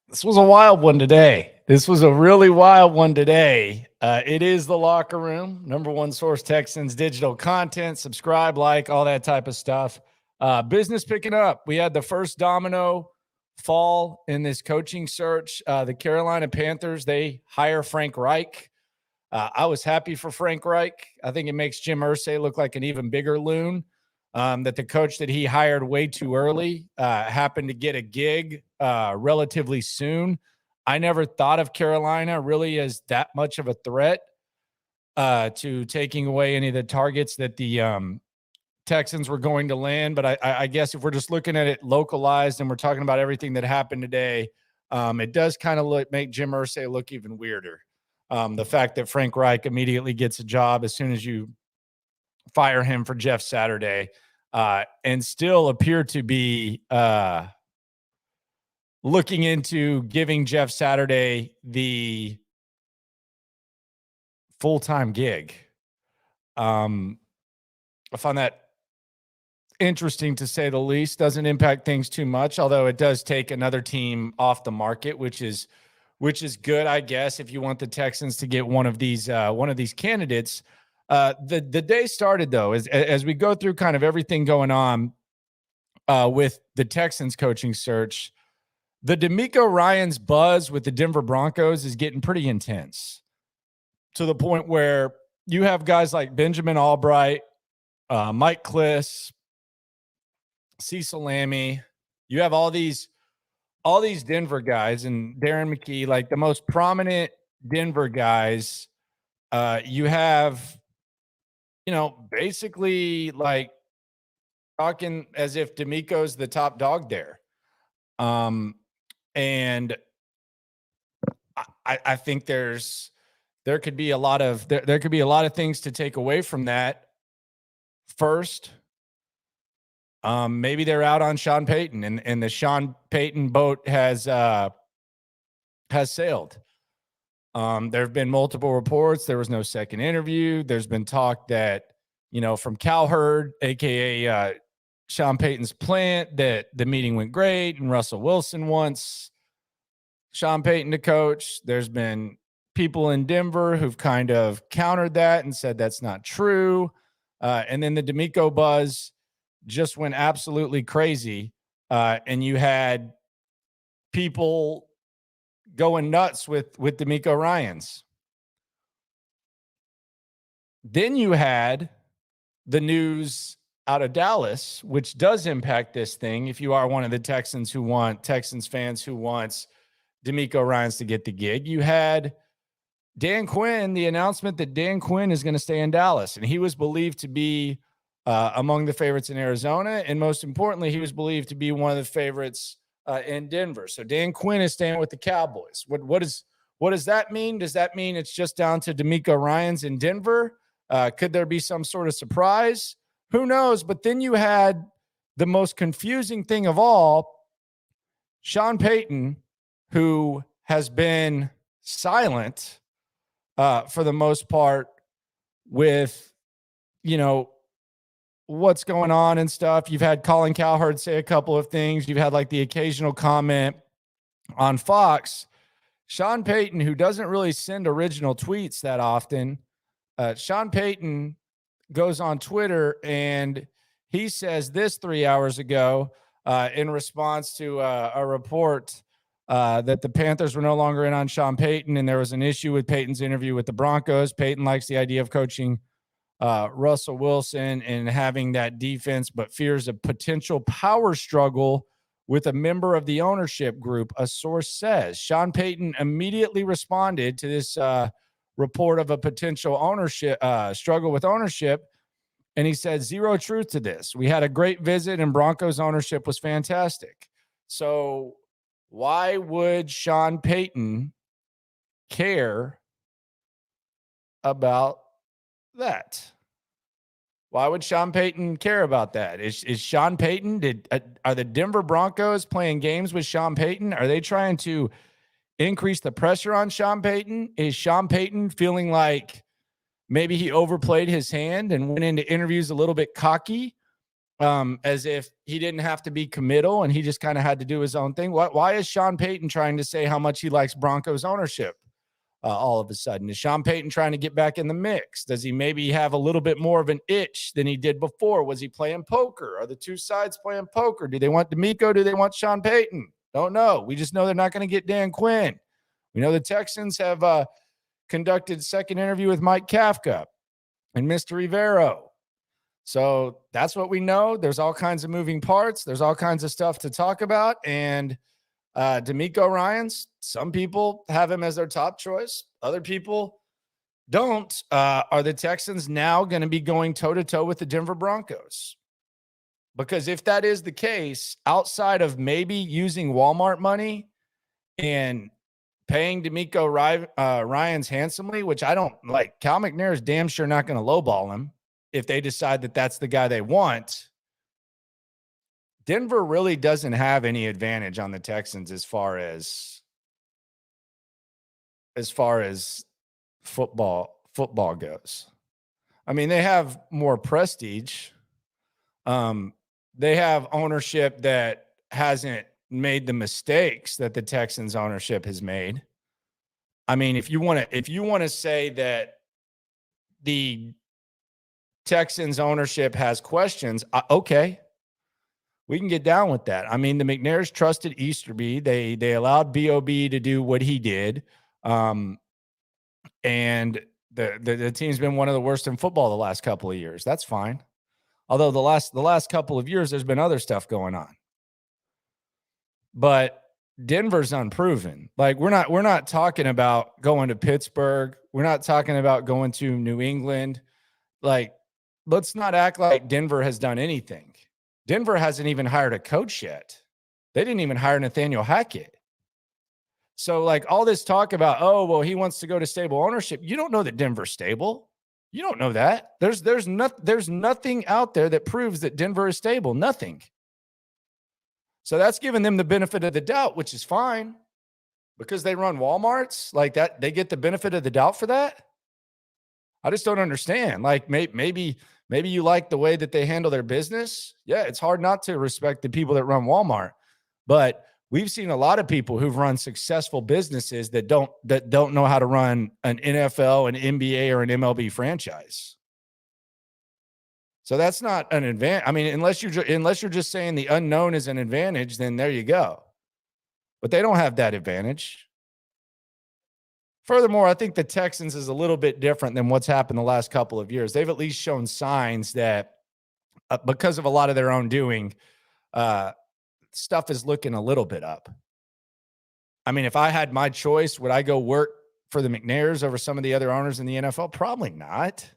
This was a wild one today. This was a really wild one today. It is the Locker Room, number one source Texans digital content. Subscribe, like, all that type of stuff. Business picking up. We had the first domino fall in this coaching search. The Carolina Panthers, they hire Frank Reich. I was happy for Frank Reich. I think it makes Jim Irsay look like an even bigger loon. That the coach that he hired way too early happened to get a gig relatively soon. I never thought of Carolina really as that much of a threat to taking away any of the targets that the Texans were going to land. But I guess if we're just looking at it localized and we're talking about everything that happened today, it does kind of make Jim Irsay look even weirder. The fact that Frank Reich immediately gets a job as soon as you fire him for Jeff Saturday, and still appear to be looking into giving Jeff Saturday the full-time gig. I find that interesting, to say the least. Doesn't impact things too much, although it does take another team off the market, which is good, I guess, if you want the Texans to get one of these candidates. The day started, though, as we go through kind of everything going on with the Texans coaching search. The DeMeco Ryans buzz with the Denver Broncos is getting pretty intense, to the point where you have guys like Benjamin Albright, Mike Kliss, Cecil Lammey. You have all these Denver guys, and Darren McKee, like the most prominent Denver guys. You have, basically like talking as if DeMeco's the top dog there. And I think there could be a lot of things to take away from that. First, maybe they're out on Sean Payton, and the Sean Payton boat has sailed. There have been multiple reports. There was no second interview. There's been talk that, from Cowherd, aka Sean Payton's plant, that the meeting went great and Russell Wilson wants Sean Payton to coach. There's been people in Denver who've kind of countered that and said that's not true. And then the DeMeco buzz just went absolutely crazy. And you had people going nuts with DeMeco Ryans. Then you had the news out of Dallas, which does impact this thing. If you are one of the Texans fans who wants DeMeco Ryans to get the gig, you had Dan Quinn, the announcement that Dan Quinn is going to stay in Dallas. And he was believed to be among the favorites in Arizona. And most importantly, he was believed to be one of the favorites in Denver. So Dan Quinn is staying with the Cowboys. What does that mean? Does that mean it's just down to DeMeco Ryans in Denver? Could there be some sort of surprise? Who knows? But then you had the most confusing thing of all, Sean Payton, who has been silent for the most part with, what's going on and stuff. You've had Colin Cowherd say a couple of things. You've had like the occasional comment on Fox. Sean Payton, who doesn't really send original tweets that often, Sean Payton goes on Twitter and he says this 3 hours ago in response to a report that the Panthers were no longer in on Sean Payton, and there was an issue with Payton's interview with the Broncos. Payton likes the idea of coaching Russell Wilson and having that defense, but fears a potential power struggle with a member of the ownership group, a source says. Sean Payton immediately responded to this report of a potential ownership struggle with ownership, and he said, zero truth to this. We had a great visit, and Broncos ownership was fantastic. So why would Sean Payton care about that? Why would Sean Payton care about that? Is Sean Payton, are the Denver Broncos playing games with Sean Payton? Are they trying to increase the pressure on Sean Payton? Is Sean Payton feeling like maybe he overplayed his hand and went into interviews a little bit cocky? as if he didn't have to be committal and he just kind of had to do his own thing. Why is Sean Payton trying to say how much he likes Broncos ownership all of a sudden? Is Sean Payton trying to get back in the mix? Does he maybe have a little bit more of an itch than he did before? Was he playing poker? Are the two sides playing poker? Do they want DeMeco? Do they want Sean Payton? Don't know. We just know they're not going to get Dan Quinn. We know the Texans have conducted second interview with Mike Kafka and Mr. Rivero. So that's what we know. There's all kinds of moving parts. There's all kinds of stuff to talk about. And DeMeco Ryans, some people have him as their top choice. Other people don't. Are the Texans now going to be going toe-to-toe with the Denver Broncos? Because if that is the case, outside of maybe using Walmart money and paying DeMeco Ryans handsomely, which I don't like, Cal McNair is damn sure not going to lowball him if they decide that that's the guy they want. Denver really doesn't have any advantage on the Texans as far as football goes. I mean, they have more prestige. They have ownership that hasn't made the mistakes that the Texans ownership has made. I mean, if you want to say that the Texans ownership has questions, okay, we can get down with that. I mean, the McNairs trusted Easterby. They allowed B.O.B. to do what he did. And the team's been one of the worst in football the last couple of years. That's fine. Although the last couple of years, there's been other stuff going on. But Denver's unproven. Like, we're not talking about going to Pittsburgh. We're not talking about going to New England. Like, let's not act like Denver has done anything. Denver hasn't even hired a coach yet. They didn't even hire Nathaniel Hackett. So, like, all this talk about, oh, well, he wants to go to stable ownership. You don't know that Denver's stable. You don't know that. There's nothing out there that proves that Denver is stable. Nothing. So that's giving them the benefit of the doubt, which is fine because they run Walmarts like that. They get the benefit of the doubt for that. I just don't understand. Like, maybe you like the way that they handle their business. Yeah, it's hard not to respect the people that run Walmart, but we've seen a lot of people who've run successful businesses that don't know how to run an NFL, an NBA, or an MLB franchise. So that's not an advantage. I mean, unless you're just saying the unknown is an advantage, then there you go. But they don't have that advantage. Furthermore, I think the Texans is a little bit different than what's happened the last couple of years. They've at least shown signs that because of a lot of their own doing, stuff is looking a little bit up. I mean, if I had my choice, would I go work for the McNairs over some of the other owners in the NFL? Probably not.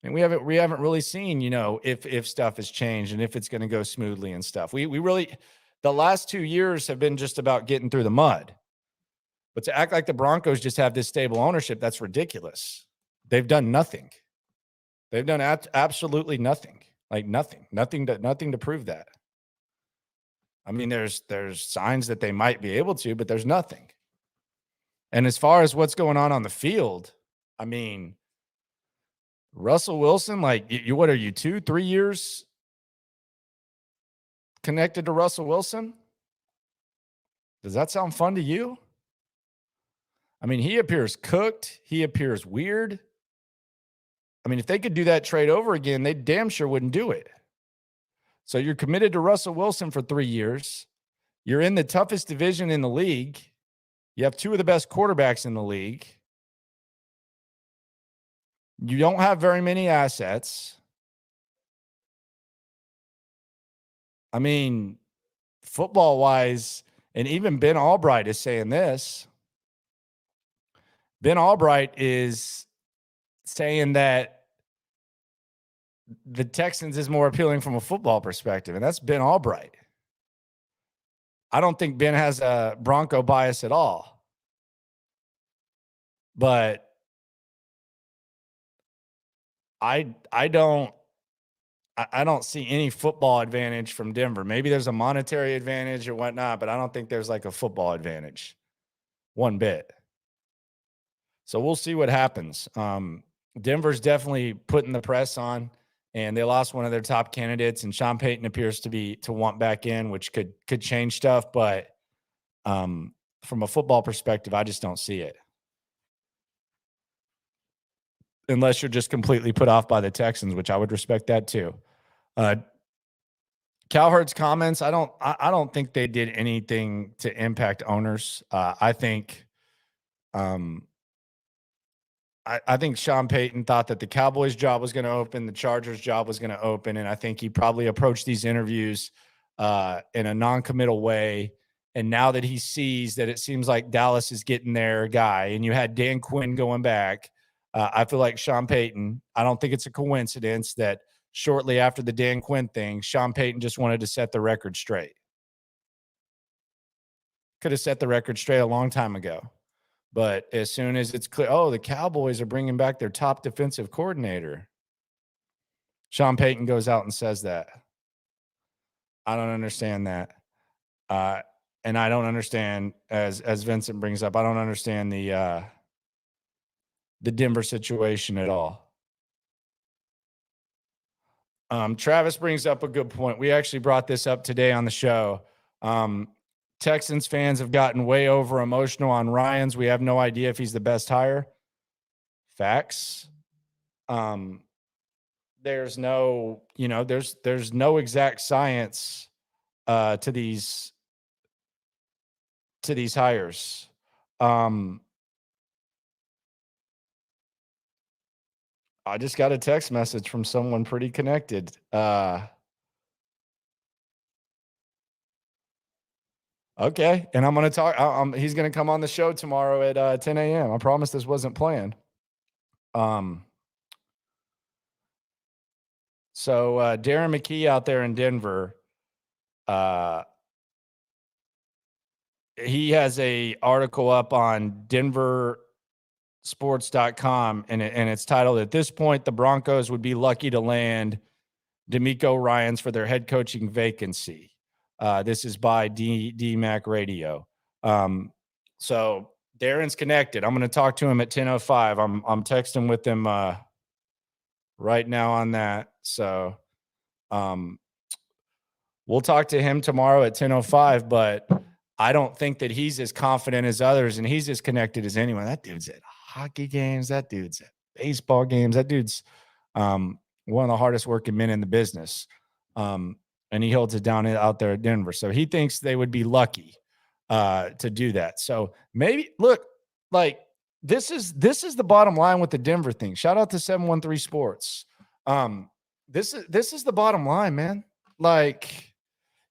And we haven't really seen, if stuff has changed and if it's going to go smoothly and stuff. We really, the last 2 years have been just about getting through the mud. But to act like the Broncos just have this stable ownership, that's ridiculous. They've done nothing. They've done absolutely nothing. Like nothing to prove that. I mean, there's signs that they might be able to, but there's nothing. And as far as what's going on the field, I mean, Russell Wilson, like, what are you, 2-3 years connected to Russell Wilson? Does that sound fun to you? I mean, he appears cooked. He appears weird. I mean, if they could do that trade over again, they damn sure wouldn't do it. So you're committed to Russell Wilson for 3 years. You're in the toughest division in the league. You have two of the best quarterbacks in the league. You don't have very many assets. I mean, football-wise, and even Ben Albright is saying this. Ben Albright is saying that the Texans is more appealing from a football perspective, and that's Ben Albright. I don't think Ben has a Bronco bias at all. But I don't see any football advantage from Denver. Maybe there's a monetary advantage or whatnot, but I don't think there's like a football advantage one bit. So we'll see what happens. Denver's definitely putting the press on and they lost one of their top candidates, and Sean Payton appears to want back in, which could change stuff. But from a football perspective, I just don't see it. Unless you're just completely put off by the Texans, which I would respect that too. Cowherd's comments, I don't think they did anything to impact owners. I think Sean Payton thought that the Cowboys job was going to open, the Chargers job was going to open, and I think he probably approached these interviews in a non-committal way. And now that he sees that it seems like Dallas is getting their guy, and you had Dan Quinn going back, I feel like Sean Payton, I don't think it's a coincidence that shortly after the Dan Quinn thing, Sean Payton just wanted to set the record straight. Could have set the record straight a long time ago. But as soon as it's clear, the Cowboys are bringing back their top defensive coordinator, Sean Payton goes out and says that. I don't understand that. And I don't understand, as Vincent brings up, I don't understand the Denver situation at all. Travis brings up a good point. We actually brought this up today on the show. Texans fans have gotten way over emotional on Ryans. We have no idea if he's the best hire. Facts. There's no, there's no exact science to these hires. I just got a text message from someone pretty connected. Okay. And I'm going to talk. He's going to come on the show tomorrow at 10 a.m. I promise this wasn't planned. So Darren McKee out there in Denver, he has a article up on denversports.com, and it's titled, "At this point, the Broncos would be lucky to land DeMeco Ryans for their head coaching vacancy." This is by DMAC Radio. So Darren's connected. I'm going to talk to him at 10:05. I'm texting with him right now on that. So we'll talk to him tomorrow at 10:05, but I don't think that he's as confident as others, and he's as connected as anyone. That dude's at hockey games. That dude's at baseball games. That dude's one of the hardest working men in the business. And he holds it down out there at Denver. So he thinks they would be lucky to do that. So maybe, look, like this is the bottom line with the Denver thing. Shout out to 713 Sports. This is the bottom line, man. Like,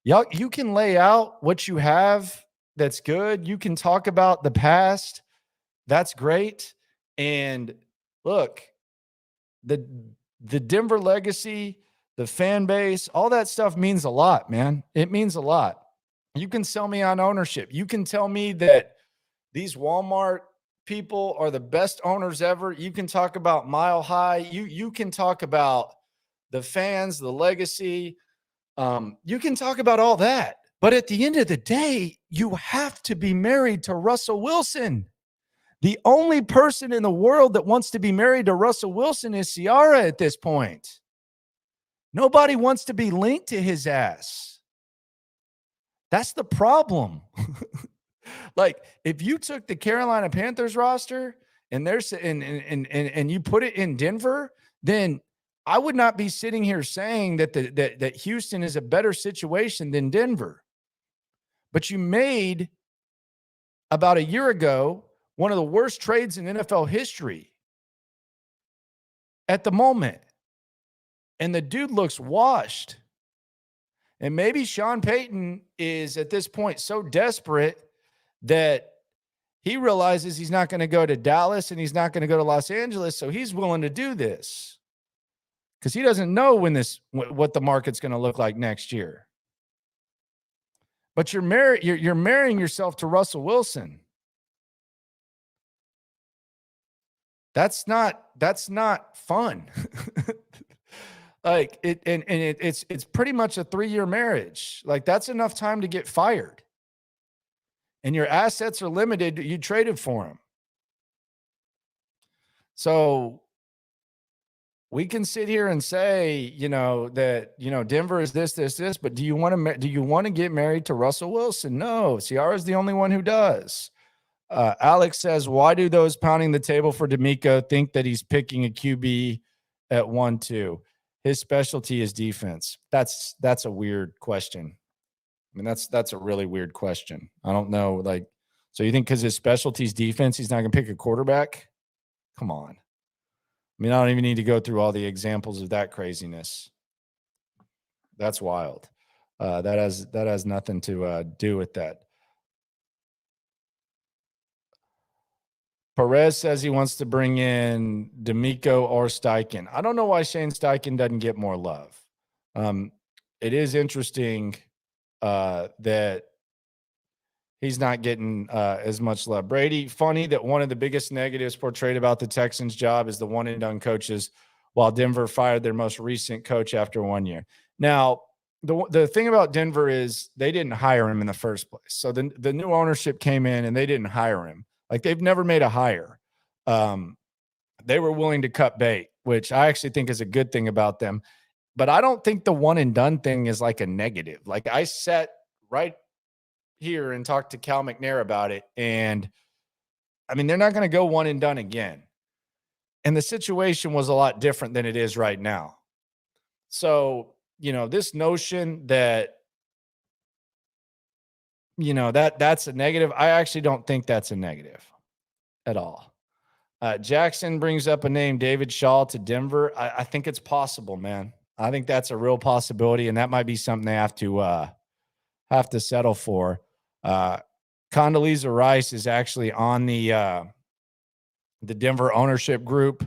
y'all, you can lay out what you have. That's good. You can talk about the past. That's great. And look, the Denver legacy, the fan base, all that stuff means a lot, man. It means a lot. You can sell me on ownership. You can tell me that these Walmart people are the best owners ever. You can talk about Mile High. You can talk about the fans, the legacy. You can talk about all that. But at the end of the day, you have to be married to Russell Wilson. The only person in the world that wants to be married to Russell Wilson is Ciara at this point. Nobody wants to be linked to his ass. That's the problem. Like, if you took the Carolina Panthers roster and you put it in Denver, then I would not be sitting here saying that Houston is a better situation than Denver. But you made, about a year ago, one of the worst trades in NFL history at the moment. And the dude looks washed. And maybe Sean Payton is at this point so desperate that he realizes he's not going to go to Dallas and he's not going to go to Los Angeles. So he's willing to do this because he doesn't know what the market's going to look like next year. But you're marrying yourself to Russell Wilson. That's not fun. Like it's pretty much a 3-year marriage. Like, that's enough time to get fired. And your assets are limited. You traded for them. So we can sit here and say, that, Denver is this, but do you want to get married to Russell Wilson? No, Ciara's the only one who does. Alex says, why do those pounding the table for DeMeco think that he's picking a QB at 1-2? His specialty is defense. That's a weird question. I mean, that's a really weird question. I don't know. Like, so you think because his specialty is defense, he's not going to pick a quarterback? Come on. I mean, I don't even need to go through all the examples of that craziness. That's wild. That has nothing to do with that. Perez says he wants to bring in DeMeco or Steichen. I don't know why Shane Steichen doesn't get more love. It is interesting that he's not getting as much love. Brady, funny that one of the biggest negatives portrayed about the Texans' job is the one-and-done coaches, while Denver fired their most recent coach after 1 year. Now, the thing about Denver is they didn't hire him in the first place. So the new ownership came in and they didn't hire him. Like, they've never made a hire. They were willing to cut bait, which I actually think is a good thing about them. But I don't think the one and done thing is like a negative. Like, I sat right here and talked to Cal McNair about it. And I mean, they're not going to go one and done again. And the situation was a lot different than it is right now. So, this notion that, that's a negative. I actually don't think that's a negative at all. Jackson brings up a name, David Shaw to Denver. I think it's possible, man. I think that's a real possibility, and that might be something they have to settle for. Condoleezza Rice is actually on the Denver ownership group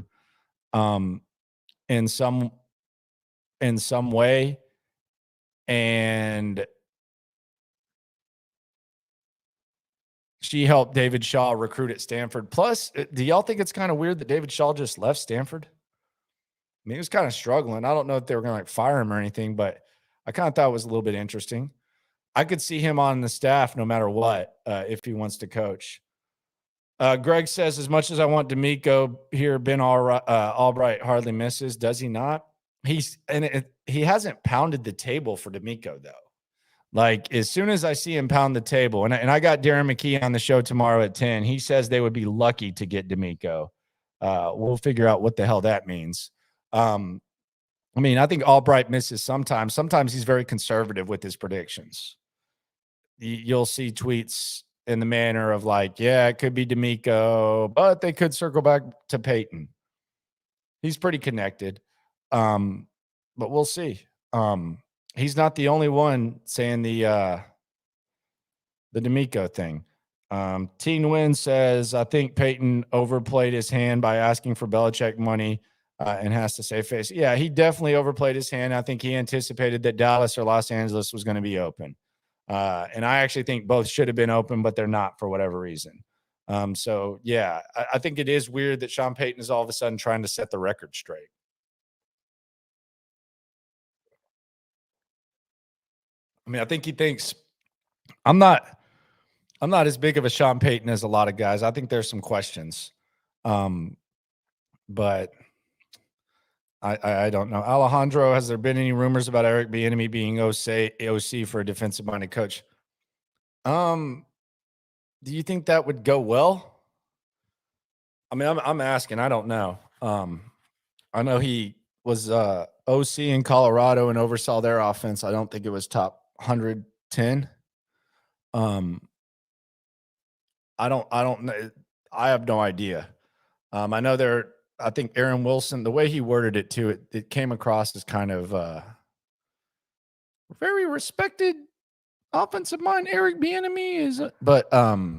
in some way, and she helped David Shaw recruit at Stanford. Plus, do y'all think it's kind of weird that David Shaw just left Stanford? I mean, he was kind of struggling. I don't know if they were going to fire him or anything, but I kind of thought it was a little bit interesting. I could see him on the staff no matter what if he wants to coach. Greg says, as much as I want DeMeco here, Ben Albright hardly misses. Does he not? He hasn't pounded the table for DeMeco, though. Like, as soon as I see him pound the table, and I got Darren McKee on the show tomorrow at 10, he says they would be lucky to get DeMeco. We'll figure out what the hell that means. I mean, I think Albright misses sometimes. Sometimes he's very conservative with his predictions. You'll see tweets in the manner of like, yeah, it could be DeMeco, but they could circle back to Payton. He's pretty connected. But we'll see. He's not the only one saying the DeMeco thing. Teen Nguyen says, I think Payton overplayed his hand by asking for Belichick money and has to save face. Yeah, he definitely overplayed his hand. I think he anticipated that Dallas or Los Angeles was going to be open. And I actually think both should have been open, but they're not for whatever reason. So, yeah, I think it is weird that Sean Payton is all of a sudden trying to set the record straight. I mean, I think he thinks I'm not as big of a Sean Payton as a lot of guys. I think there's some questions. But I don't know. Alejandro, has there been any rumors about Eric Bieniemy being OC for a defensive-minded coach? Do you think that would go well? I mean, I'm asking. I don't know. I know he was OC in Colorado and oversaw their offense. I don't think it was top 110. I don't know. I have no idea. I know I think Aaron Wilson, the way he worded it too, it came across as kind of very respected offensive mind. Eric Bieniemy is, but I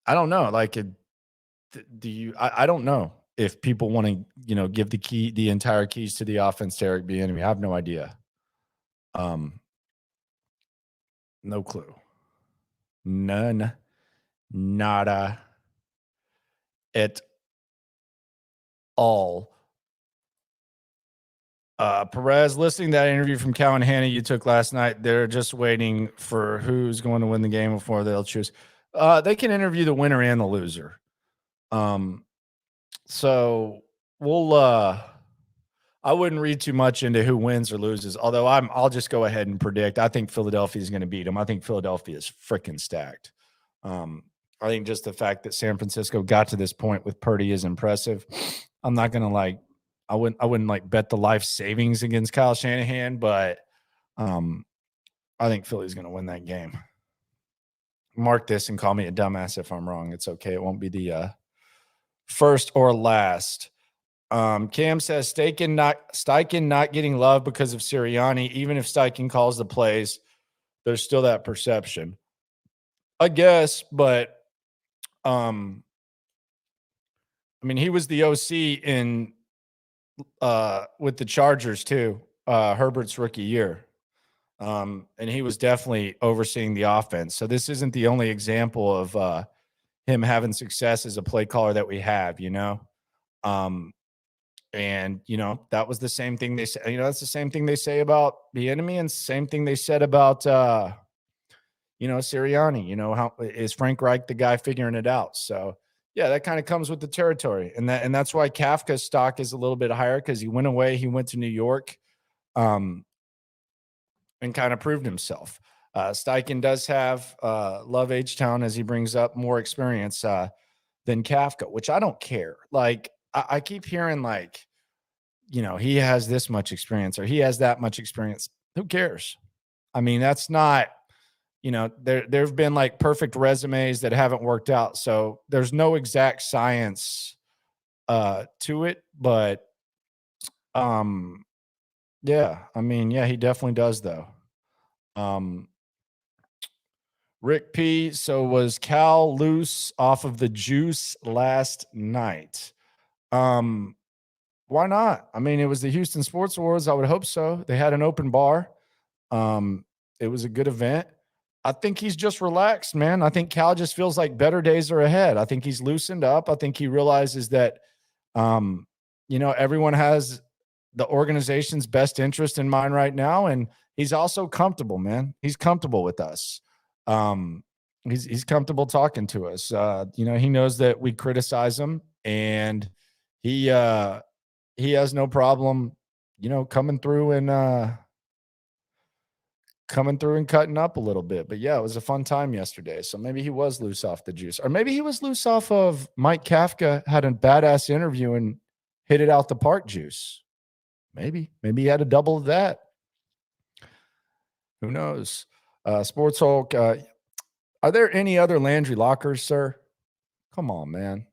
don't know. Like, I don't know if people want to, give the entire keys to the offense to Eric Bieniemy. I have no idea. No clue. None. Nada. At all. Perez, listening to that interview from Cal and Hannah you took last night, they're just waiting for who's going to win the game before they'll choose. They can interview the winner and the loser. So we'll I wouldn't read too much into who wins or loses. Although I'll just go ahead and predict. I think Philadelphia is going to beat them. I think Philadelphia is freaking stacked. I think just the fact that San Francisco got to this point with Purdy is impressive. I'm not going to I wouldn't like bet the life savings against Kyle Shanahan, but I think Philly's going to win that game. Mark this and call me a dumbass if I'm wrong. It's okay. It won't be the first or last. Cam says Steichen not getting love because of Sirianni. Even if Steichen calls the plays, there's still that perception, I guess. But I mean, he was the OC in with the Chargers too. Herbert's rookie year, and he was definitely overseeing the offense. So this isn't the only example of him having success as a play caller that we have. And, that was the same thing they said. That's the same thing they say about the enemy and same thing they said about, Sirianni. How is Frank Reich the guy figuring it out? So, yeah, that kind of comes with the territory. And that's why Kafka's stock is a little bit higher because he went away. He went to New York and kind of proved himself. Steichen does have Love H-Town, as he brings up, more experience than Kafka, which I don't care. Like, I keep hearing he has this much experience or he has that much experience. Who cares? I mean, that's not, there've been like perfect resumes that haven't worked out. So there's no exact science to it, but yeah, he definitely does though. Rick P. So was Cal loose off of the juice last night? Why not? I mean, it was the Houston Sports Awards. I would hope so. They had an open bar. It was a good event. I think he's just relaxed, man. I think Cal just feels like better days are ahead. I think he's loosened up. I think he realizes that, everyone has the organization's best interest in mind right now. And he's also comfortable, man. He's comfortable with us. He's comfortable talking to us. He knows that we criticize him and he has no problem, coming through and cutting up a little bit. But yeah, it was a fun time yesterday. So maybe he was loose off the juice, or maybe he was loose off of Mike Kafka had a badass interview and hit it out the park juice. Maybe he had a double of that. Who knows? Sports Hulk. Are there any other Landry Lockers, sir? Come on, man.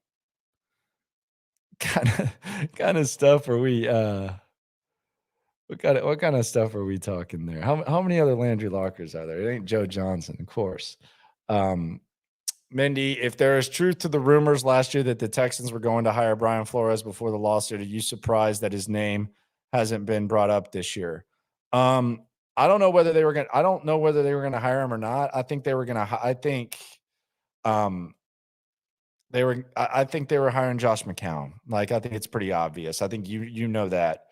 Kind of stuff are we what kind of stuff are we talking there? How many other Landry Lockers are there? It ain't Joe Johnson, of course. Mindy, if there is truth to the rumors last year that the Texans were going to hire Brian Flores before the lawsuit, are you surprised that his name hasn't been brought up this year? I don't know whether they were going to hire him or not. I think they were going to I think they were hiring Josh McCown. Like, I think it's pretty obvious. I think you know that.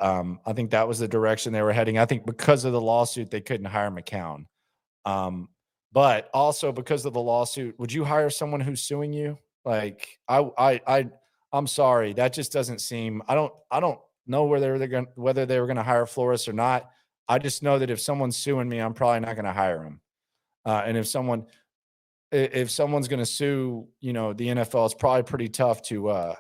I think that was the direction they were heading. I think because of the lawsuit, they couldn't hire McCown. But also because of the lawsuit, would you hire someone who's suing you? Like, I'm sorry, that just doesn't seem. I don't know whether they were going to hire Flores or not. I just know that if someone's suing me, I'm probably not going to hire him. And if someone's going to sue, the NFL, it's probably pretty tough to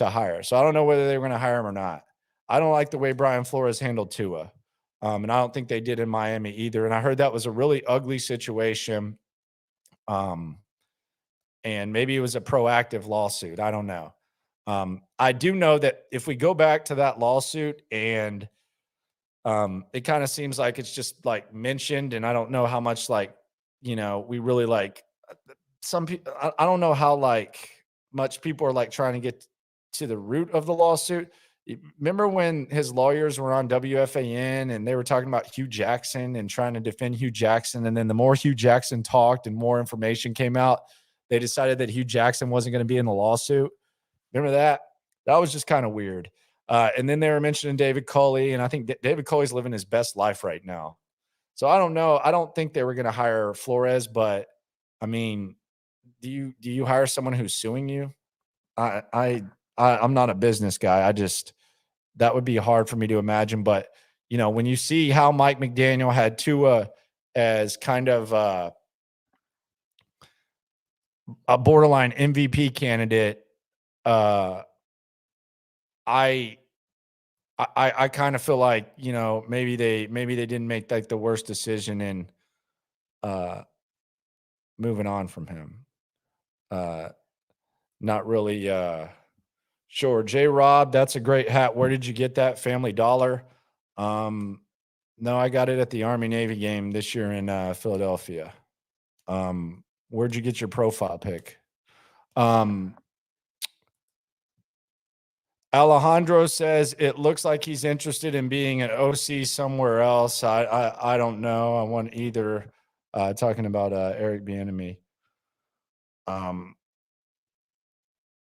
hire. So I don't know whether they were going to hire him or not. I don't like the way Brian Flores handled Tua. And I don't think they did in Miami either. And I heard that was a really ugly situation. And maybe it was a proactive lawsuit. I don't know. I do know that if we go back to that lawsuit and it kind of seems like it's just like mentioned, and I don't know how much we really some people. I don't know how much people are trying to get to the root of the lawsuit. Remember when his lawyers were on WFAN and they were talking about Hugh Jackson and trying to defend Hugh Jackson? And then the more Hugh Jackson talked and more information came out, they decided that Hugh Jackson wasn't going to be in the lawsuit. Remember that? That was just kind of weird. And then they were mentioning David Culley, and I think David Culley's living his best life right now. So I don't know. I don't think they were going to hire Flores, but I mean, do you hire someone who's suing you? I'm not a business guy. that would be hard for me to imagine. But, when you see how Mike McDaniel had Tua as kind of a borderline MVP candidate, I kind of feel like, maybe they didn't make like the worst decision in moving on from him. Not really sure. J Rob, that's a great hat. Where did you get that? Family Dollar? No, I got it at the Army Navy game this year in Philadelphia. Where'd you get your profile pic? Alejandro says it looks like he's interested in being an OC somewhere else. I don't know. I want either. Talking about Eric Bieniemy.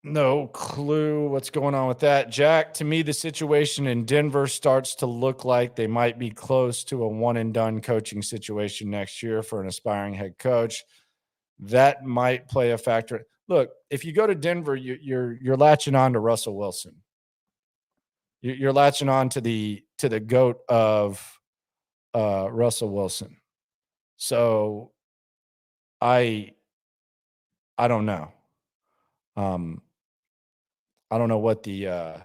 No clue what's going on with that. Jack, to me, the situation in Denver starts to look like they might be close to a one and done coaching situation next year for an aspiring head coach. That might play a factor. Look, if you go to Denver, you're latching on to Russell Wilson. You're latching on to the GOAT of Russell Wilson. So I don't know. I don't know what the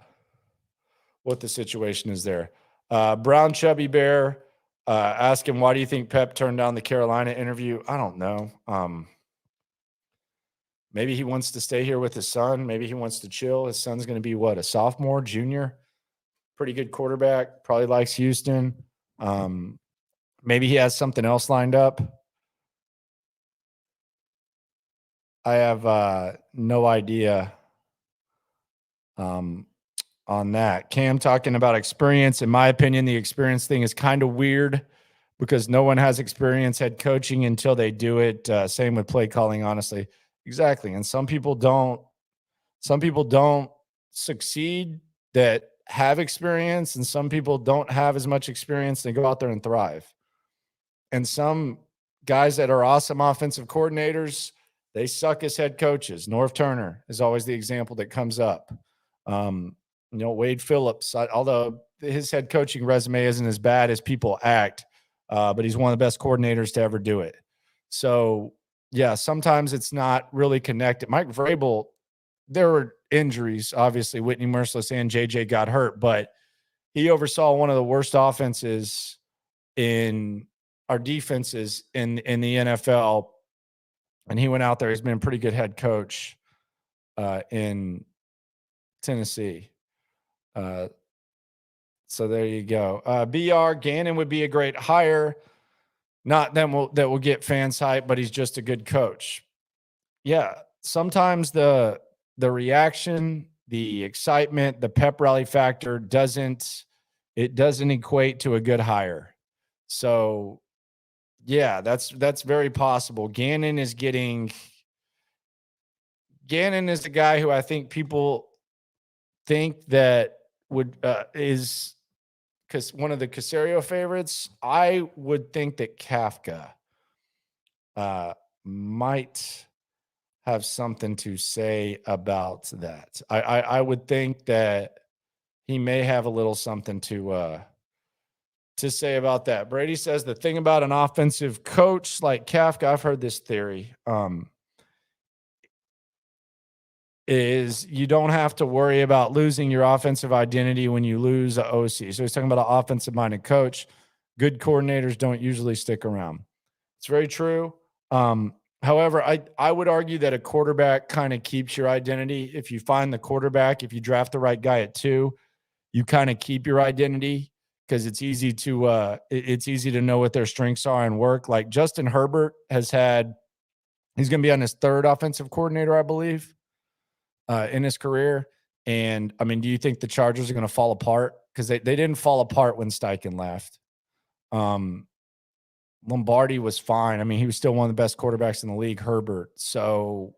situation is there. Brown Chubby Bear asking, why do you think Pep turned down the Carolina interview? I don't know. Maybe he wants to stay here with his son. Maybe he wants to chill. His son's going to be a sophomore, junior? Pretty good quarterback. Probably likes Houston. Maybe he has something else lined up. I have no idea on that. Cam talking about experience. In my opinion, the experience thing is kind of weird because no one has experience head coaching until they do it. Same with play calling, honestly. Exactly. And some people don't succeed that have experience, and some people don't have as much experience. They go out there and thrive. And some guys that are awesome offensive coordinators, they suck as head coaches. Norv Turner is always the example that comes up. Wade Phillips, although his head coaching resume isn't as bad as people act, but he's one of the best coordinators to ever do it. So, yeah, sometimes it's not really connected. Mike Vrabel, there were injuries. Obviously, Whitney Merciless and JJ got hurt, but he oversaw one of the worst offenses in our defenses in the NFL, and he went out there. He's been a pretty good head coach in Tennessee. So there you go. BR Gannon would be a great hire. Not that will get fans hyped, but he's just a good coach. Yeah, sometimes the reaction, the excitement, the pep rally factor doesn't equate to a good hire. So yeah, that's very possible. Gannon is a guy who I think people think that is because one of the Caserio favorites. I would think that Kafka might have something to say about that. I would think that he may have a little something to say about that. Brady says the thing about an offensive coach like Kafka, I've heard this theory, is you don't have to worry about losing your offensive identity when you lose an OC. So he's talking about an offensive-minded coach. Good coordinators don't usually stick around. It's very true. However, I would argue that a quarterback kind of keeps your identity. If you find the quarterback, if you draft the right guy at 2, you kind of keep your identity because it's easy to know what their strengths are and work. Like Justin Herbert he's going to be on his 3rd offensive coordinator, I believe, in his career. And I mean, do you think the Chargers are going to fall apart? Because they didn't fall apart when Steichen left. Lombardi was fine. I mean, he was still one of the best quarterbacks in the league, Herbert. So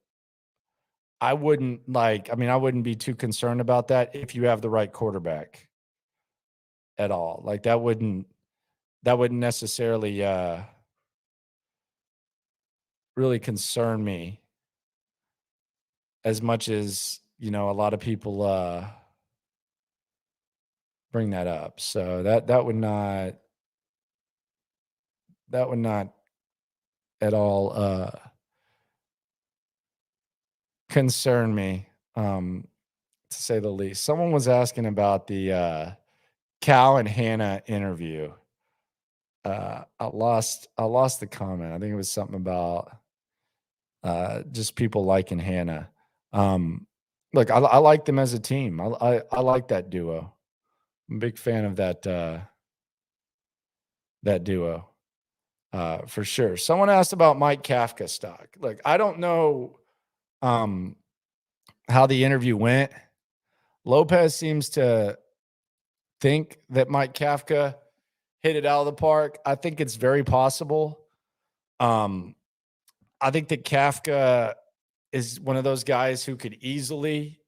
I wouldn't be too concerned about that if you have the right quarterback at all. Like that wouldn't necessarily really concern me as much as, a lot of people bring that up. So that would not at all concern me, to say the least. Someone was asking about the Cal and Hannah interview. I lost the comment. I think it was something about just people liking Hannah. Look, I like them as a team. I like that duo. I'm a big fan of that duo, for sure. Someone asked about Mike Kafka stock. Look, I don't know how the interview went. Lopez seems to think that Mike Kafka hit it out of the park. I think it's very possible. I think that Kafka is one of those guys who could easily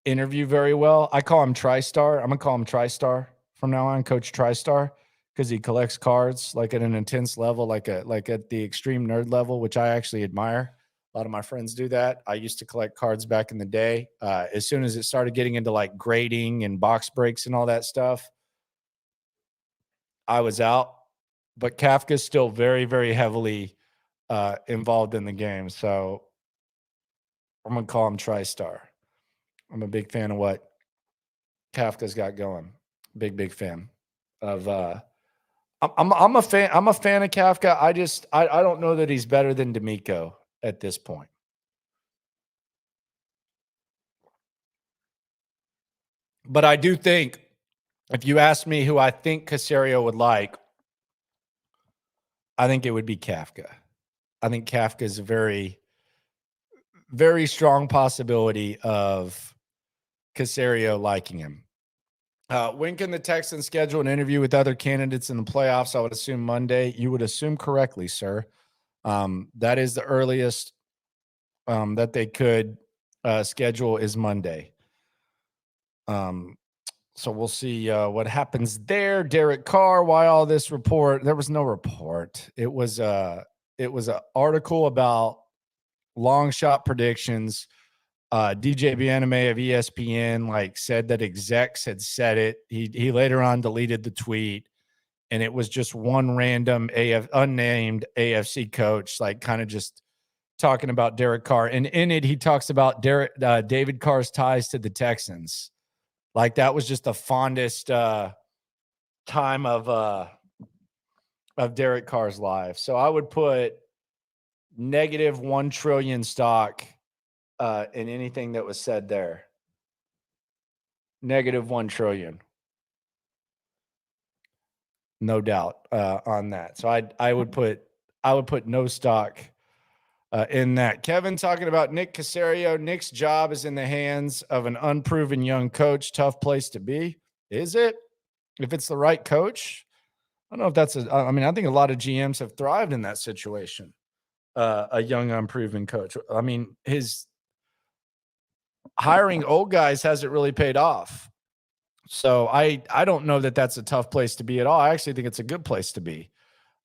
interview very well. I call him TriStar. I'm gonna call him TriStar from now on, Coach TriStar, because he collects cards like at an intense level, like at the extreme nerd level, which I actually admire. A lot of my friends do that. I used to collect cards back in the day. As soon as it started getting into like grading and box breaks and all that stuff, I was out. But Kafka's still very, very heavily involved in the game. So I'm going to call him TriStar. I'm a big fan of what Kafka's got going. Big fan of I'm a fan of Kafka. I don't know that he's better than DeMeco at this point. But I do think if you ask me who I think Caserio would like, I think it would be Kafka. I think Kafka is a very, very strong possibility of Caserio liking him. When can the Texans schedule an interview with other candidates in the playoffs? I would assume Monday. You would assume correctly, sir. That is the earliest that they could schedule is Monday. So we'll see what happens there. Derek Carr, why all this report? There was no report. It was an article about long shot predictions. DJ Bianame of ESPN said that execs had said it. He later on deleted the tweet, and it was just one random unnamed AFC coach, kind of just talking about Derek Carr. And in it, he talks about David Carr's ties to the Texans. That was just the fondest time of Derek Carr's life. So I would put -1 trillion stock in anything that was said there. -1 trillion. No doubt on that. So I would put no stock in that. Kevin talking about Nick Caserio. Nick's job is in the hands of an unproven young coach. Tough place to be. Is it? If it's the right coach? I don't know if that's I think a lot of GMs have thrived in that situation. A young, unproven coach. I mean, his hiring old guys hasn't really paid off. So I don't know that that's a tough place to be at all. I actually think it's a good place to be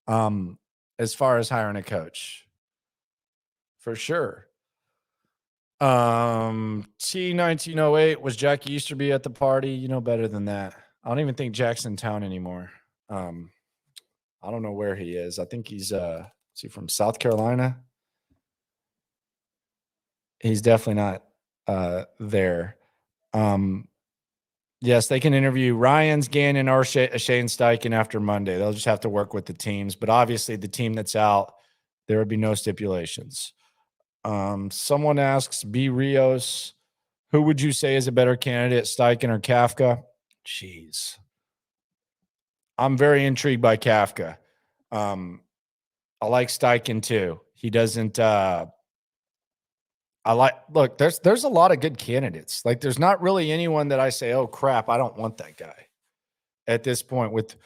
as far as hiring a coach. For sure. T1908, was Jack Easterby at the party? You know better than that. I don't even think Jack's in town anymore. I don't know where he is. I think he's is he from South Carolina? He's definitely not there. Yes, they can interview Ryans, Gannon, or Shane Steichen after Monday. They'll just have to work with the teams. But obviously, the team that's out, there would be no stipulations. Someone asks, B. Rios, who would you say is a better candidate, Steichen or Kafka? Jeez. I'm very intrigued by Kafka. I like Steichen too. He doesn't look, there's a lot of good candidates. There's not really anyone that I say, oh crap, I don't want that guy at this point. With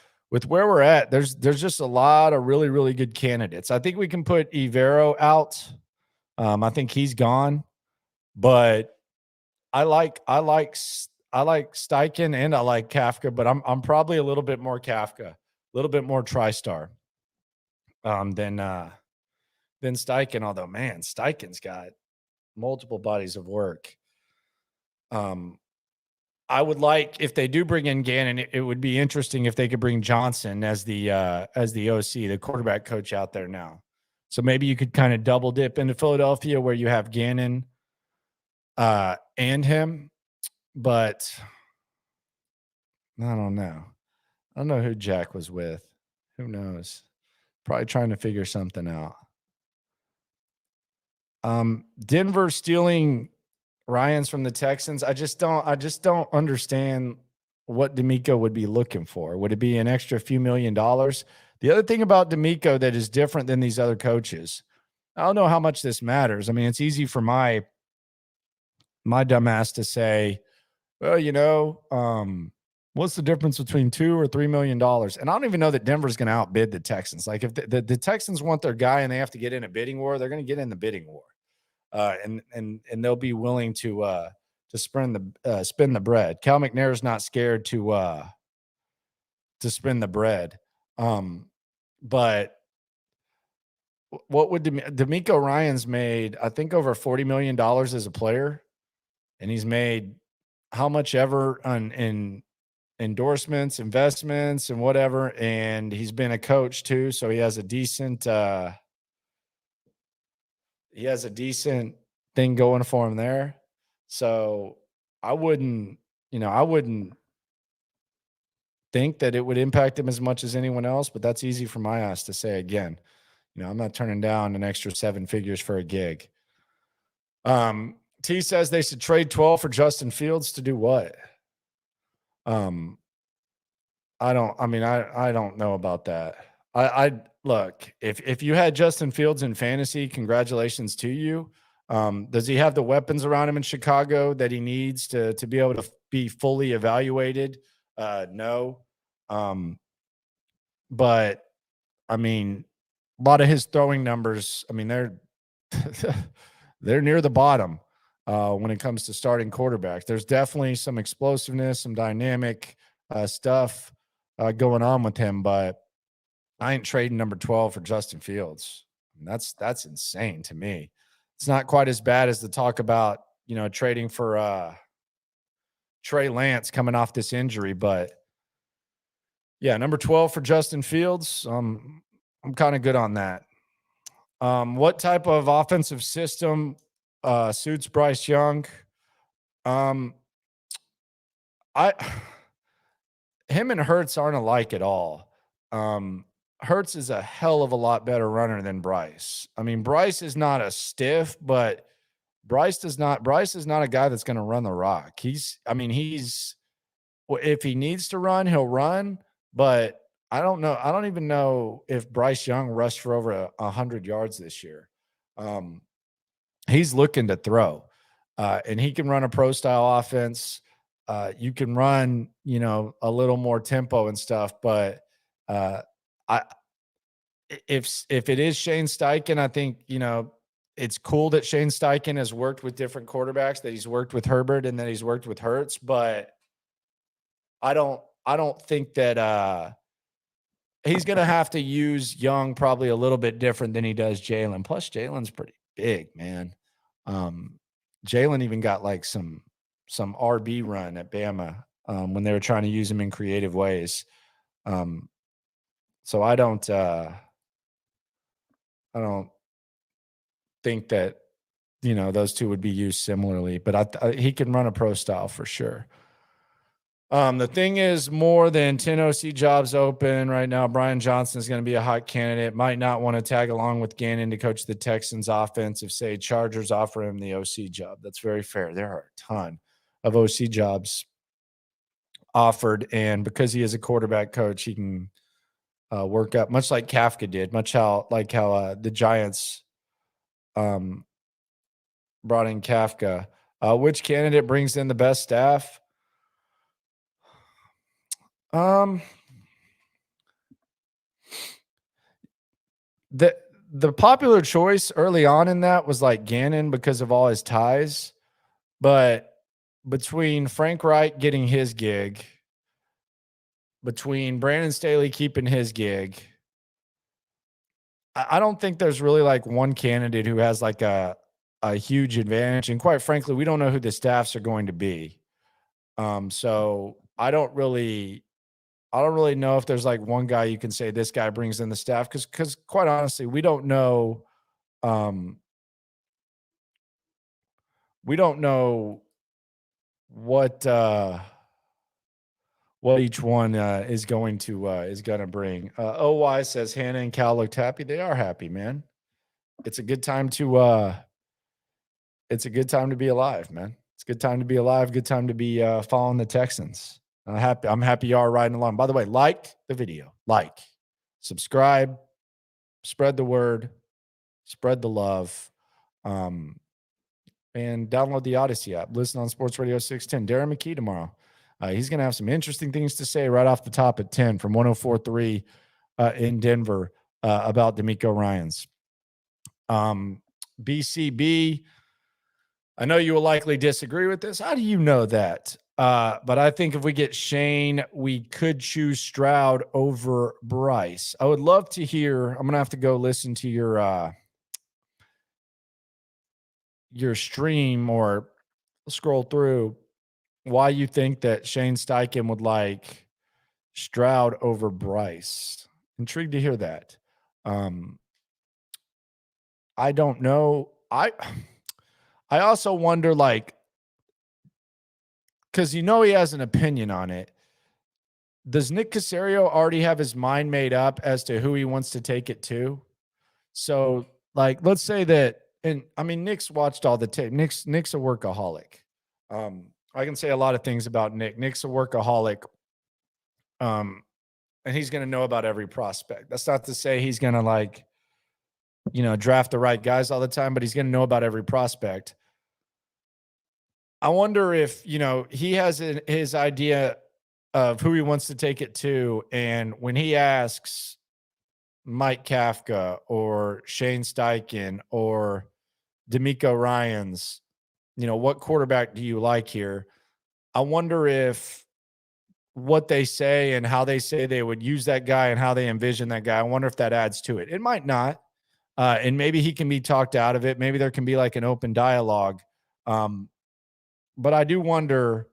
where we're at, there's just a lot of really, really good candidates. I think we can put Ivero out. I think he's gone, but I like Steichen and I like Kafka, but I'm probably a little bit more Kafka, a little bit more TriStar than Steichen. Although, man, Steichen's got multiple bodies of work. I would like, if they do bring in Gannon, it would be interesting if they could bring Johnson as the OC, the quarterback coach out there now. So maybe you could kind of double dip into Philadelphia where you have Gannon and him, but I don't know. I don't know who Jack was with. Who knows? Probably trying to figure something out. Denver stealing Ryans from the Texans. I just don't understand what DeMeco would be looking for. Would it be an extra few $1,000,000? The other thing about DeMeco that is different than these other coaches, I don't know how much this matters. I mean, it's easy for my dumbass to say, well, what's the difference between $2 or $3 million? And I don't even know that Denver's going to outbid the Texans. Like if the Texans want their guy and they have to get in a bidding war, they're going to get in the bidding war. And they'll be willing to spin the bread. Cal McNair's not scared to spin the bread. But what would DeMeco Ryans made? I think over $40 million as a player, and he's made how much ever in endorsements, investments, and whatever. And he's been a coach too, so he has a decent thing going for him there. So I wouldn't think that it would impact him as much as anyone else, but that's easy for my ass to say again. I'm not turning down an extra 7 figures for a gig. T says they should trade 12 for Justin Fields to do what? I don't know about that. I look, if you had Justin Fields in fantasy, congratulations to you. Does he have the weapons around him in Chicago that he needs to be able to be fully evaluated? No. But I mean, a lot of his throwing numbers, I mean, they're they're near the bottom when it comes to starting quarterbacks. There's definitely some explosiveness, some dynamic stuff going on with him, but I ain't trading number 12 for Justin Fields. I mean, that's insane to me. It's not quite as bad as the talk about, trading for Trey Lance coming off this injury, but yeah, number 12 for Justin Fields. I'm kind of good on that. What type of offensive system suits Bryce Young? Him and Hurts aren't alike at all. Hurts is a hell of a lot better runner than Bryce. I mean, Bryce is not a stiff, but Bryce is not a guy that's going to run the rock. If he needs to run, he'll run, but I don't know. I don't even know if Bryce Young rushed for over 100 yards this year. He's looking to throw, and he can run a pro style offense. You can run, a little more tempo and stuff, but if it is Shane Steichen, I think, it's cool that Shane Steichen has worked with different quarterbacks, that he's worked with Herbert and that he's worked with Hurts, but I don't think that he's going to have to use Young probably a little bit different than he does Jalen. Plus Jalen's pretty big, man. Jalen even got like some RB run at Bama when they were trying to use him in creative ways. So I don't think that, those two would be used similarly, but he can run a pro style for sure. The thing is, more than 10 OC jobs open right now. Brian Johnson is going to be a hot candidate. Might not want to tag along with Gannon to coach the Texans offense if, say, Chargers offer him the OC job. That's very fair. There are a ton of OC jobs offered, and because he is a quarterback coach, he can work up, much like Kafka did, how the Giants brought in Kafka. Which candidate brings in the best staff? The popular choice early on in that was like Gannon because of all his ties, but between Frank Reich getting his gig, between Brandon Staley keeping his gig, I don't think there's really like one candidate who has like a huge advantage. And quite frankly, we don't know who the staffs are going to be. So I don't really know if there's like one guy you can say this guy brings in the staff because quite honestly, we don't know. Um, we don't know what each one is going to bring. OY says Hannah and Cal looked happy. They are happy, man. It's a good time to be alive, man. It's a good time to be alive. Good time to be following the Texans. I'm happy you are riding along. By the way, like the video, subscribe, spread the word, spread the love, and download the Odyssey app. Listen on Sports Radio 610. Darren McKee tomorrow. He's going to have some interesting things to say right off the top at 10 from 104.3 in Denver about DeMeco Ryans. BCB, I know you will likely disagree with this. How do you know that? But I think if we get Shane, we could choose Stroud over Bryce. I would love to hear. I'm going to have to go listen to your stream or scroll through why you think that Shane Steichen would like Stroud over Bryce. Intrigued to hear that. I don't know. I also wonder, like, because he has an opinion on it. Does Nick Caserio already have his mind made up as to who he wants to take it to? So, like, let's say that, and I mean, Nick's watched all the tape. Nick's a workaholic. I can say a lot of things about Nick. Nick's a workaholic. And he's going to know about every prospect. That's not to say he's going to draft the right guys all the time, but he's going to know about every prospect. I wonder if, he has his idea of who he wants to take it to. And when he asks Mike Kafka or Shane Steichen or DeMeco Ryans, what quarterback do you like here? I wonder if what they say and how they say they would use that guy and how they envision that guy, I wonder if that adds to it. It might not. And maybe he can be talked out of it. Maybe there can be like an open dialogue. But I do wonder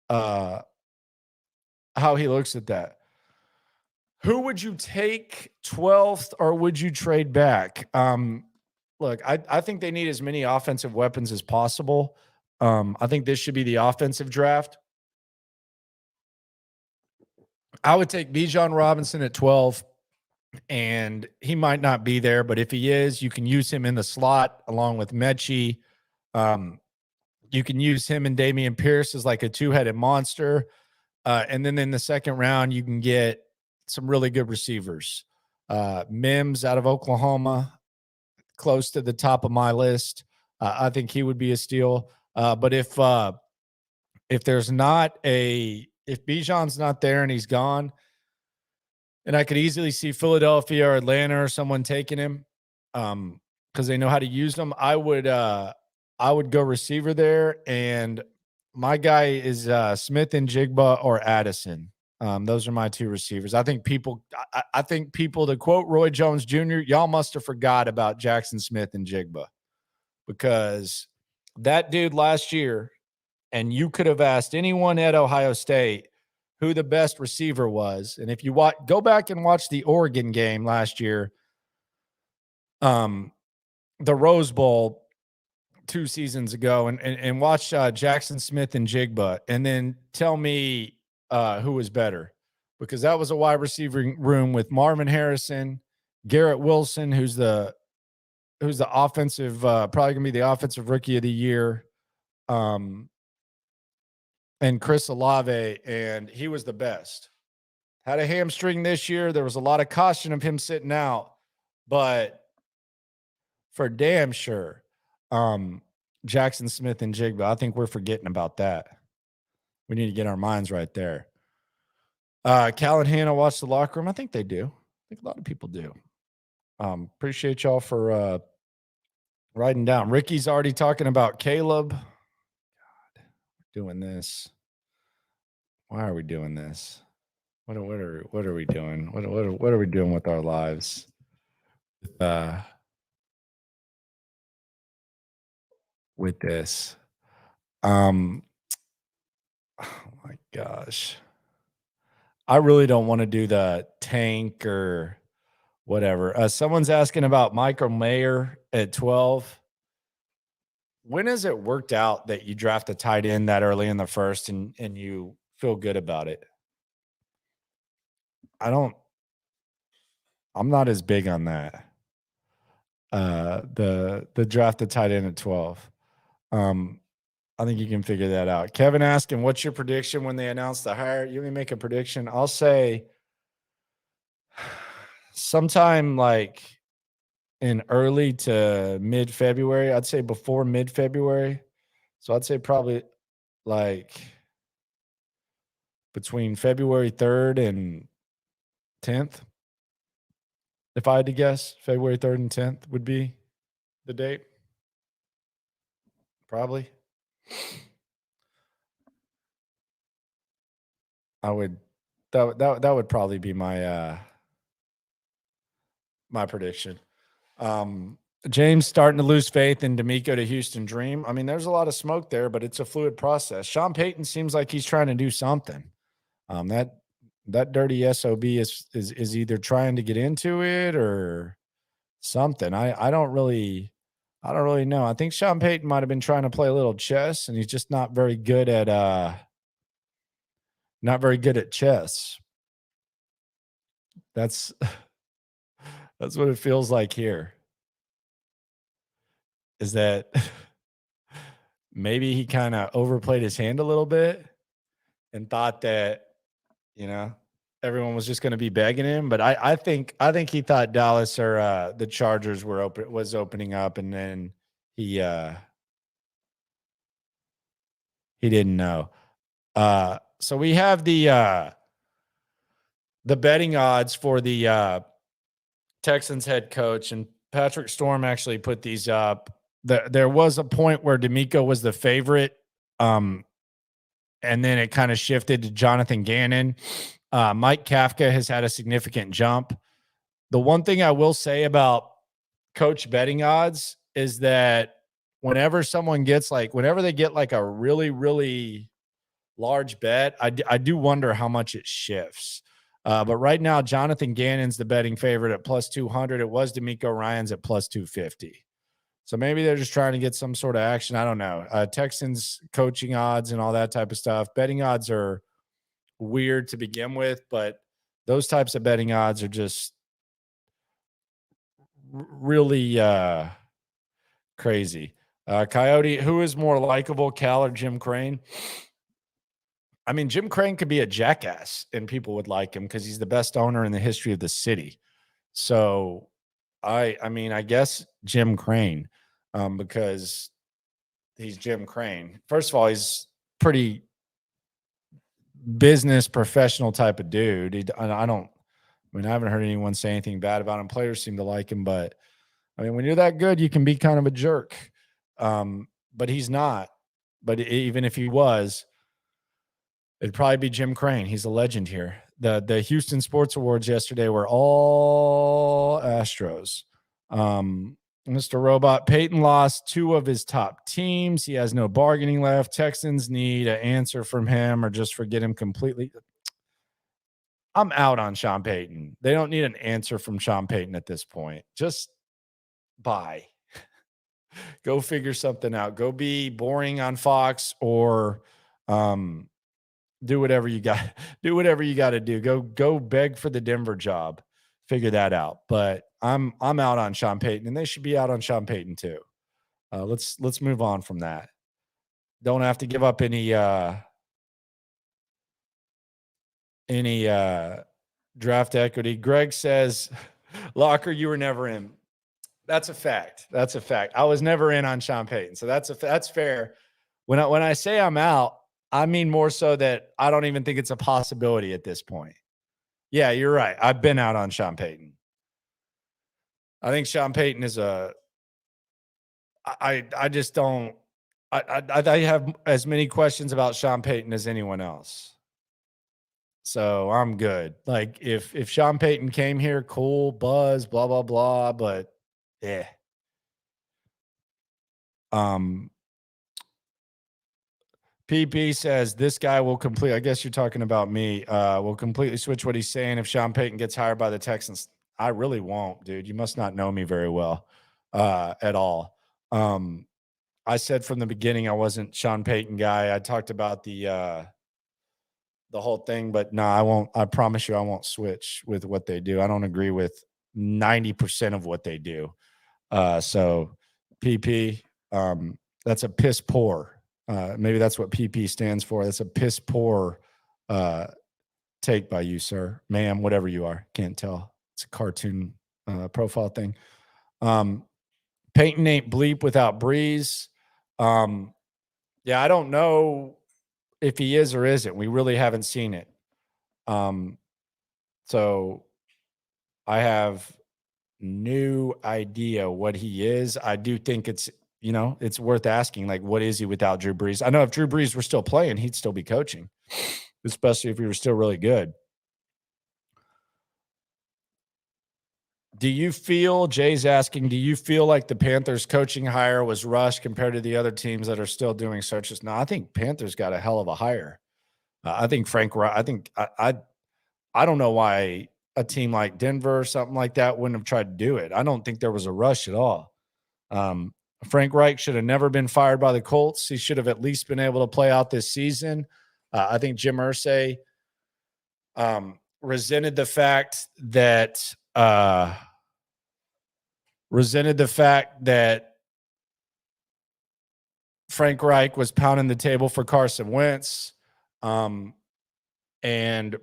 how he looks at that. Who would you take 12th, or would you trade back? Look, I think they need as many offensive weapons as possible. I think this should be the offensive draft. I would take Bijan Robinson at 12, and he might not be there, but if he is, you can use him in the slot along with Mechie. You can use him and Dameon Pierce as like a two-headed monster. And then in the second round, you can get some really good receivers. Mims out of Oklahoma, close to the top of my list. I think he would be a steal. But if Bijan's not there and he's gone, and I could easily see Philadelphia or Atlanta or someone taking him because they know how to use them, I would go receiver there. And my guy is Smith and Jigba or Addison. Those are my two receivers. I think people, to quote Roy Jones Jr., y'all must have forgot about Jackson Smith and Jigba, because that dude last year, and you could have asked anyone at Ohio State who the best receiver was. And if you go back and watch the Oregon game last year, the Rose Bowl 2 seasons ago, and watch Jackson Smith and Jigba, and then tell me who was better, because that was a wide receiving room with Marvin Harrison, Garrett Wilson, who's the offensive, probably gonna be the offensive rookie of the year, and Chris Olave, and he was the best. Had a hamstring this year. There was a lot of caution of him sitting out, but for damn sure, Jackson Smith and Jigba, I think we're forgetting about that. We need to get our minds right there. Cal and Hannah watch the locker room. I think they do. I think a lot of people do. Appreciate y'all for writing down. Ricky's already talking about Caleb. God, doing this. Why are we doing this? What are we doing? What are we doing with our lives? With this. gosh. I really don't want to do the tank or whatever. Someone's asking about Michael Mayer at 12. When has it worked out that you draft a tight end that early in the first and you feel good about it? I'm not as big on that. The draft a tight end at 12. I think you can figure that out. Kevin asking, what's your prediction when they announce the hire? You may make a prediction. I'll say sometime like in early to mid February. I'd say before mid February. So I'd say probably like between February 3rd and 10th. If I had to guess, February 3rd and 10th would be the date. Probably. I would that would probably be my my prediction. James starting to lose faith in DeMeco to Houston dream. I mean, there's a lot of smoke there, but it's a fluid process. Sean Payton seems like he's trying to do something. That dirty SOB is either trying to get into it or something. I don't really know. I think Sean Payton might have been trying to play a little chess, and he's just not very good at chess. That's that's what it feels like here. Is that maybe he kind of overplayed his hand a little bit and thought that, everyone was just going to be begging him. But I think he thought Dallas or the Chargers was opening up, and then he didn't know. So we have the betting odds for the Texans head coach, and Patrick Storm actually put these up. There was a point where DeMeco was the favorite, and then it kind of shifted to Jonathan Gannon. Mike Kafka has had a significant jump. The one thing I will say about coach betting odds is that whenever they get like a really, really large bet, I do wonder how much it shifts. But right now, Jonathan Gannon's the betting favorite at plus 200. It was DeMeco Ryans at plus 250. So maybe they're just trying to get some sort of action. I don't know. Texans coaching odds and all that type of stuff. Betting odds are weird to begin with, but those types of betting odds are just really crazy. Coyote, who is more likable, Cal or Jim Crane? I mean, Jim Crane could be a jackass and people would like him because he's the best owner in the history of the city. So I guess Jim Crane, because he's Jim Crane. First of all, he's pretty business professional type of dude. I haven't heard anyone say anything bad about him. Players seem to like him, but I mean, when you're that good, you can be kind of a jerk. But he's not. But even if he was, it'd probably be Jim Crane. He's a legend here. The Houston Sports Awards yesterday were all Astros. Mr. Robot, Payton lost 2 of his top teams. He has no bargaining left. Texans need an answer from him or just forget him completely. I'm out on Sean Payton. They don't need an answer from Sean Payton at this point. Just bye. Go figure something out. Go be boring on Fox or do whatever you got. Do whatever you got to do. Go beg for the Denver job. Figure that out. But I'm out on Sean Payton, and they should be out on Sean Payton too. Let's move on from that. Don't have to give up any draft equity. Greg says, Locker, you were never in. That's a fact. I was never in on Sean Payton. So that's fair. When I say I'm out, I mean more so that I don't even think it's a possibility at this point. Yeah, you're right. I've been out on Sean Payton. I think Sean Payton is I just don't. I have as many questions about Sean Payton as anyone else. So I'm good. Like if Sean Payton came here, cool, buzz, blah, blah, blah. But yeah. PP says this guy will complete. I guess you're talking about me. Will completely switch what he's saying if Sean Payton gets hired by the Texans. I really won't, dude. You must not know me very well at all. I said from the beginning I wasn't Sean Payton guy. I talked about the whole thing, but no, I won't. I promise you, I won't switch with what they do. I don't agree with 90% of what they do. So PP, that's a piss poor. Maybe that's what PP stands for. That's a piss poor take by you, sir, ma'am, whatever you are. Can't tell. It's a cartoon profile thing. Peyton ain't bleep without Breeze. Yeah, I don't know if he is or isn't. We really haven't seen it. So I have no idea what he is. I do think it's worth asking, like, what is he without Drew Brees? I know if Drew Brees were still playing, he'd still be coaching, especially if he were still really good. Jay's asking, do you feel like the Panthers coaching hire was rushed compared to the other teams that are still doing searches? No, I think Panthers got a hell of a hire. I think I don't know why a team like Denver or something like that wouldn't have tried to do it. I don't think there was a rush at all. Frank Reich should have never been fired by the Colts. He should have at least been able to play out this season. I think Jim Irsay resented the fact that Frank Reich was pounding the table for Carson Wentz. And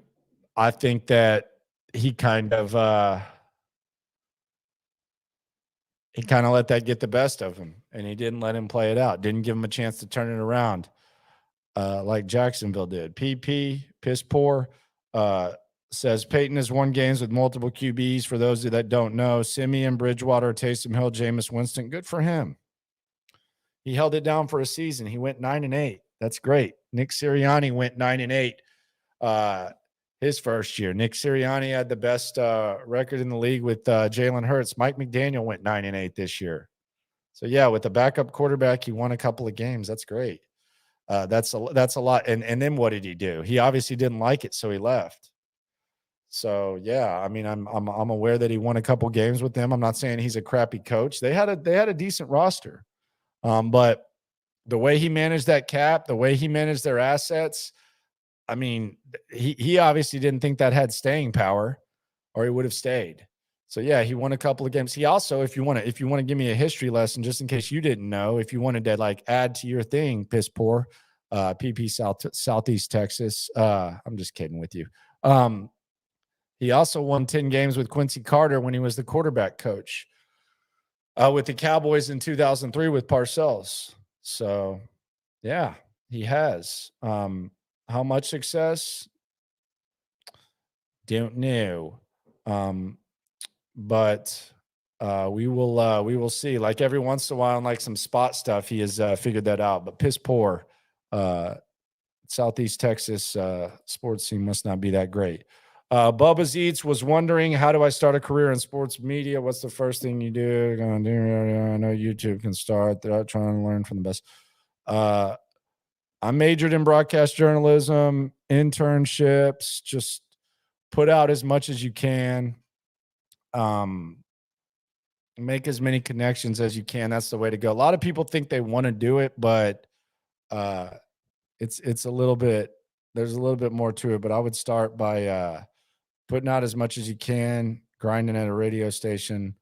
I think that he kind of let that get the best of him, and he didn't let him play it out. Didn't give him a chance to turn it around like Jacksonville did. PP, piss poor, says Peyton has won games with multiple QBs. For those that don't know, Simeon, Bridgewater, Taysom Hill, Jameis Winston. Good for him. He held it down for a season. He went 9-8. That's great. Nick Sirianni went 9-8 his first year. Nick Sirianni had the best record in the league with Jalen Hurts. Mike McDaniel went 9-8 this year. So yeah, with a backup quarterback, he won a couple of games. That's great. That's a lot. And then what did he do? He obviously didn't like it, so he left. So yeah, I mean, I'm aware that he won a couple games with them. I'm not saying he's a crappy coach. They had a decent roster, but the way he managed that cap, the way he managed their assets, I mean, he obviously didn't think that had staying power, or he would have stayed. So yeah, he won a couple of games. He also, if you want to give me a history lesson, just in case you didn't know, if you wanted to like add to your thing, piss poor, PP Southeast Texas. I'm just kidding with you. He also won 10 games with Quincy Carter when he was the quarterback coach with the Cowboys in 2003 with Parcells. So yeah, he has. How much success? Don't know. But we will see. Like every once in a while, in like some spot stuff, he has figured that out. But piss poor. Southeast Texas sports team must not be that great. Bubba's Eats was wondering, how do I start a career in sports media? What's the first thing you do? I know YouTube can start. They're trying to learn from the best. I majored in broadcast journalism, internships, just put out as much as you can. Make as many connections as you can. That's the way to go. A lot of people think they want to do it, but it's a little bit, there's a little bit more to it, but I would start by putting out as much as you can, grinding at a radio station,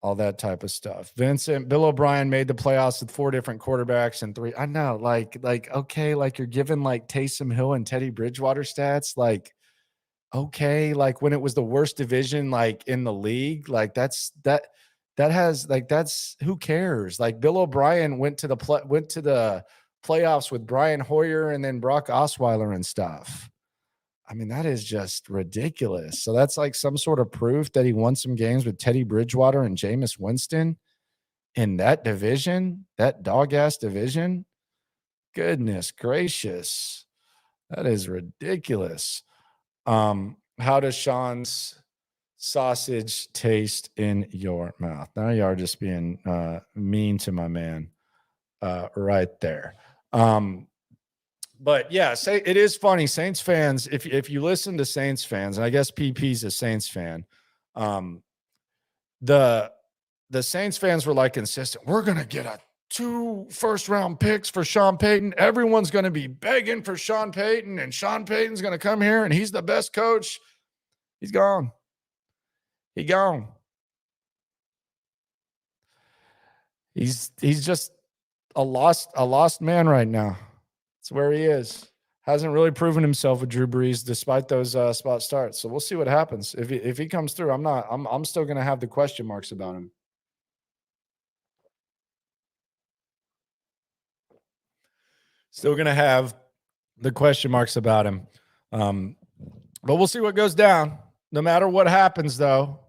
all that type of stuff. Bill O'Brien made the playoffs with 4 different quarterbacks and 3. I know, like, okay, like you're giving like Taysom Hill and Teddy Bridgewater stats, like, okay, like when it was the worst division like in the league, like that's who cares? Like Bill O'Brien went to the playoffs with Brian Hoyer and then Brock Osweiler and stuff. I mean, that is just ridiculous. So that's like some sort of proof that he won some games with Teddy Bridgewater and Jameis Winston in that division, that dog-ass division. Goodness gracious. That is ridiculous. How does Sean's sausage taste in your mouth? Now you are just being mean to my man right there. But yeah, say it is funny. Saints fans, if you listen to Saints fans, and I guess PP's a Saints fan, the Saints fans were like insistent, we're gonna get 2 first-round picks for Sean Payton. Everyone's gonna be begging for Sean Payton, and Sean Payton's gonna come here and he's the best coach. He's gone. He gone. He's just a lost man right now. That's where he is. Hasn't really proven himself with Drew Brees despite those spot starts. So we'll see what happens. If he comes through, I'm still going to have the question marks about him. Still going to have the question marks about him. But we'll see what goes down. No matter what happens, though,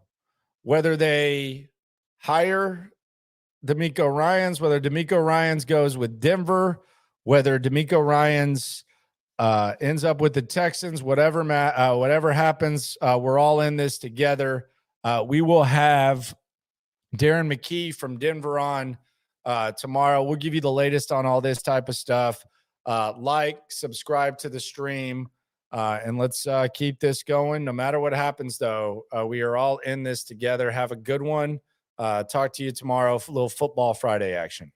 whether they hire DeMeco Ryans, whether DeMeco Ryans goes with Denver, whether DeMeco Ryans ends up with the Texans, whatever happens, we're all in this together. We will have Darren McKee from Denver on tomorrow. We'll give you the latest on all this type of stuff. Subscribe to the stream, and let's keep this going. No matter what happens, though, we are all in this together. Have a good one. Talk to you tomorrow. A little Football Friday action.